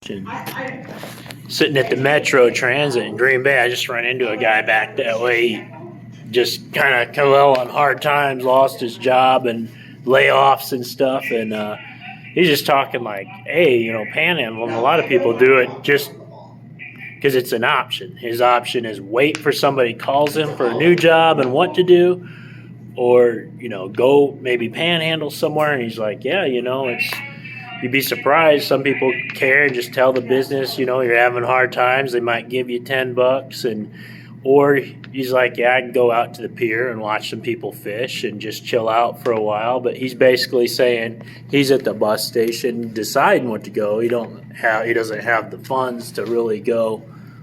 Sitting at the Metro Transit in Green Bay, I just ran into a guy back that way. Just kind of fell on hard times, lost his job and layoffs and stuff, and he's just talking like, hey, panhandling. A lot of people do it just because it's an option. His option is wait for somebody calls him for a new job and what to do, or go maybe panhandle somewhere. And he's like, yeah, it's. You'd be surprised. Some people care and just tell the business, you're having hard times. They might give you $10, or he's like, yeah, I can go out to the pier and watch some people fish and just chill out for a while. But he's basically saying he's at the bus station deciding what to go. He doesn't have the funds to really go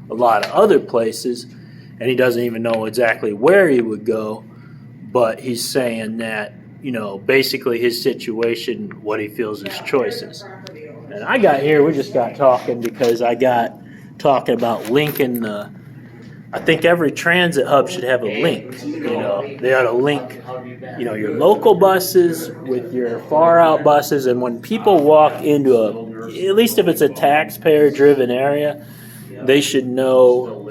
a lot of other places, and he doesn't even know exactly where he would go. But he's saying that basically his situation, what he feels his choices. And I got here, we just got talking because I got talking about linking I think every transit hub should have a link. They ought to link, your local buses with your far out buses. And when people walk into at least if it's a taxpayer driven area, they should know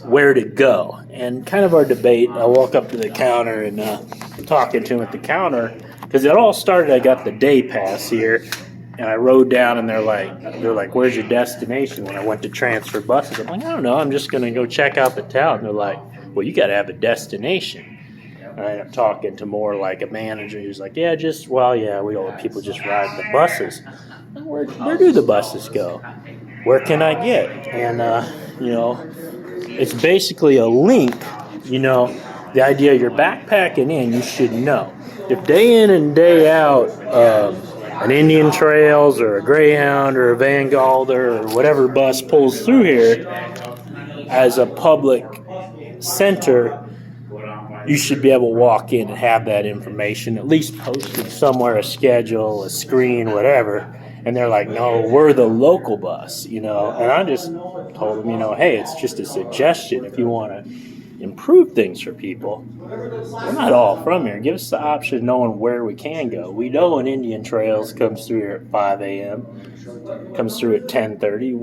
where to go. And kind of our debate, I walk up to the counter and talking to him at the counter, because it all started, I got the day pass here, and I rode down, and they're like, where's your destination? When I went to transfer buses, I'm like, I don't know, I'm just going to go check out the town. And they're like, well, you got to have a destination. And I ended up talking to more like a manager who's like, we all people just ride the buses. Where do the buses go? Where can I get? And, it's basically a link, the idea you're backpacking in, you should know. If day in and day out, an Indian Trails or a Greyhound or a Vanguard or whatever bus pulls through here as a public center, you should be able to walk in and have that information, at least posted somewhere, a schedule, a screen, whatever. And they're like, no, we're the local bus, And I just told them, hey, it's just a suggestion. If you want to improve things for people, we're not all from here. Give us the option of knowing where we can go. We know an Indian Trails comes through here at 5 a.m., comes through at 10:30.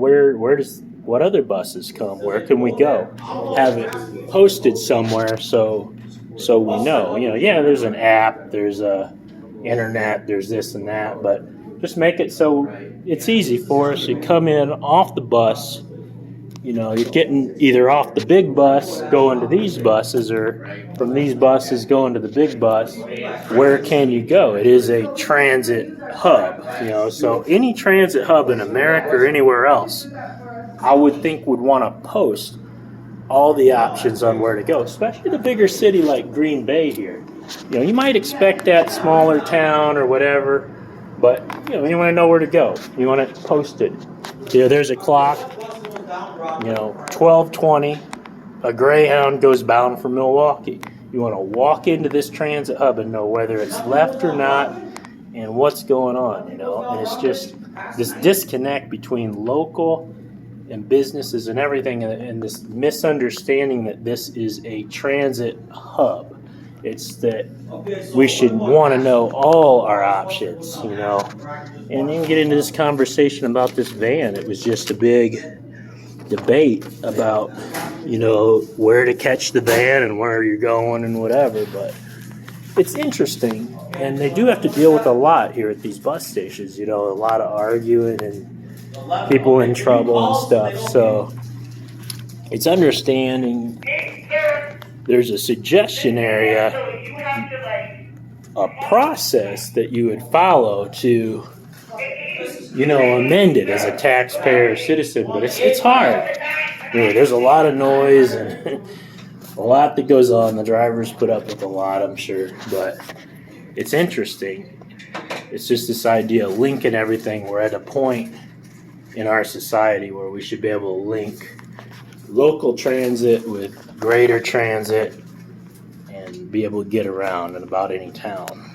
What other buses come? Where can we go? Have it posted somewhere so we know. There's an app, there's a internet, there's this and that, but just make it so it's easy for us. You come in off the bus, you're getting either off the big bus going to these buses or from these buses going to the big bus. Where can you go? It is a transit hub, so any transit hub in America or anywhere else, I would think would want to post all the options on where to go, especially the bigger city like Green Bay here. You might expect that smaller town or whatever, but you want to know where to go. You want it posted. There's a clock. 12:20. A Greyhound goes bound for Milwaukee. You want to walk into this transit hub and know whether it's left or not, and what's going on. And it's just this disconnect between local and businesses and everything, and this misunderstanding that this is a transit hub. It's that we should want to know all our options, And then get into this conversation about this van. It was just a big debate about, where to catch the van and where you're going and whatever. But it's interesting, and they do have to deal with a lot here at these bus stations. A lot of arguing and people in trouble and stuff. So it's understanding. There's a suggestion area, a process that you would follow to, amend it as a taxpayer citizen. But it's hard. There's a lot of noise and a lot that goes on. The drivers put up with a lot, I'm sure. But it's interesting. It's just this idea of linking everything. We're at a point in our society where we should be able to link local transit with greater transit and be able to get around in about any town.